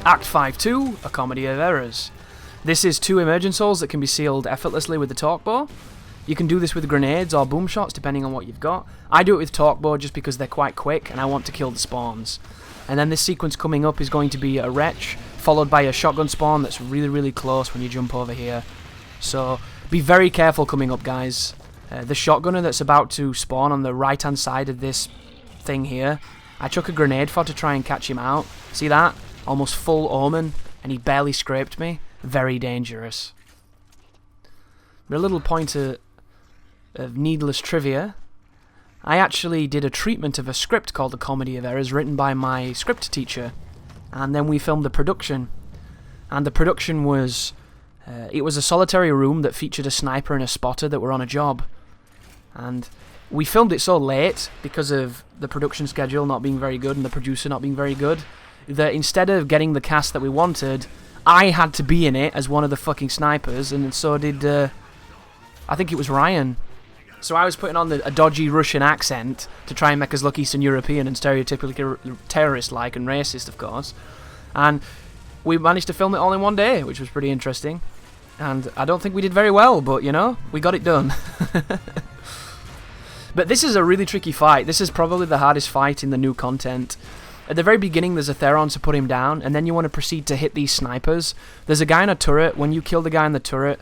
Act 5-2, A Comedy of Errors. This is 2 Emergensols that can be sealed effortlessly with the torque bow. You can do this with grenades or boom shots depending on what you've got. I do it with torque bow just because they're quite quick and I want to kill the spawns. And then this sequence coming up is going to be a wretch, followed by a shotgun spawn that's really, really close when you jump over here. So be very careful coming up, guys. The shotgunner that's about to spawn on the right hand side of this thing here, I chuck a grenade for to try and catch him out. See that? Almost full omen, and he barely scraped me. Very dangerous. But a little point of needless trivia. I actually did a treatment of a script called A Comedy of Errors written by my script teacher, and then we filmed the production. And the production was it was a solitary room that featured a sniper and a spotter that were on a job. And we filmed it so late because of the production schedule not being very good and the producer not being very good, that instead of getting the cast that we wanted, I had to be in it as one of the fucking snipers, and so did I think it was Ryan. So I was putting on a dodgy Russian accent to try and make us look Eastern European and stereotypically terrorist-like and racist, of course. And we managed to film it all in one day, which was pretty interesting. And I don't think we did very well, but, you know, we got it done. But this is a really tricky fight. This is probably the hardest fight in the new content. At the very beginning, there's a Theron to put him down, and then you want to proceed to hit these snipers. There's a guy in a turret. When you kill the guy in the turret,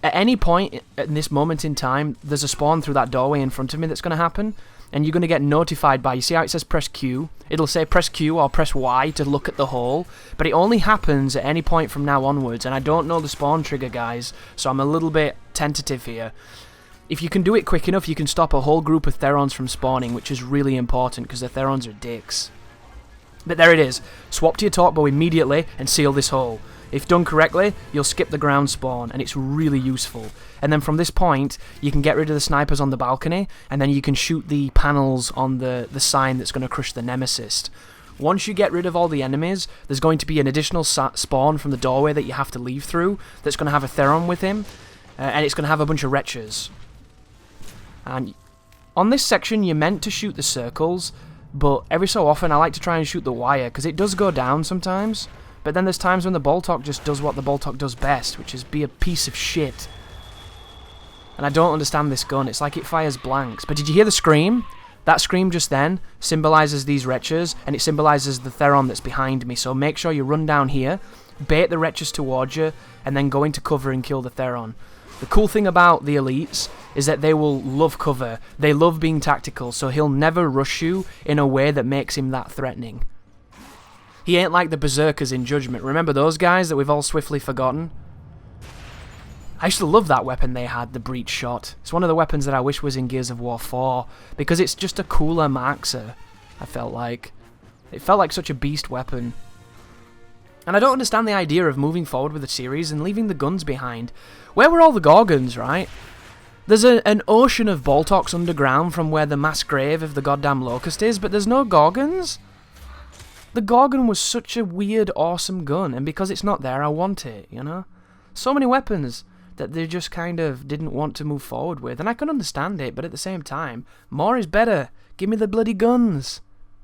at any point in this moment in time, there's a spawn through that doorway in front of me that's going to happen, and you're going to get notified by, you see how it says press Q? It'll say press Q or press Y to look at the hole, but it only happens at any point from now onwards, and I don't know the spawn trigger, guys, so I'm a little bit tentative here. If you can do it quick enough, you can stop a whole group of Therons from spawning, which is really important, because the Therons are dicks. But there it is. Swap to your torque bow immediately and seal this hole. If done correctly, you'll skip the ground spawn, and it's really useful. And then from this point, you can get rid of the snipers on the balcony, and then you can shoot the panels on the sign that's going to crush the Nemesis. Once you get rid of all the enemies, there's going to be an additional spawn from the doorway that you have to leave through that's going to have a Theron with him, and it's going to have a bunch of wretches. And on this section, you're meant to shoot the circles, but every so often I like to try and shoot the wire, because it does go down sometimes. But then there's times when the Boltok just does what the Boltok does best, which is be a piece of shit. And I don't understand this gun. It's like it fires blanks. But did you hear the scream? That scream just then symbolises these wretches, and it symbolises the Theron that's behind me. So make sure you run down here, bait the wretches towards you, and then go into cover and kill the Theron. The cool thing about the elites is that they will love cover. They love being tactical, so he'll never rush you in a way that makes him that threatening. He ain't like the Berserkers in Judgment. Remember those guys that we've all swiftly forgotten? I used to love that weapon they had, the Breach Shot. It's one of the weapons that I wish was in Gears of War 4, because it's just a cooler Markser, I felt like. It felt like such a beast weapon. And I don't understand the idea of moving forward with the series and leaving the guns behind. Where were all the Gorgons, right? There's an ocean of Boltoks underground from where the mass grave of the goddamn Locust is, but there's no Gorgons? The Gorgon was such a weird, awesome gun, and because it's not there, I want it, you know? So many weapons that they just kind of didn't want to move forward with, and I can understand it, but at the same time, more is better. Give me the bloody guns.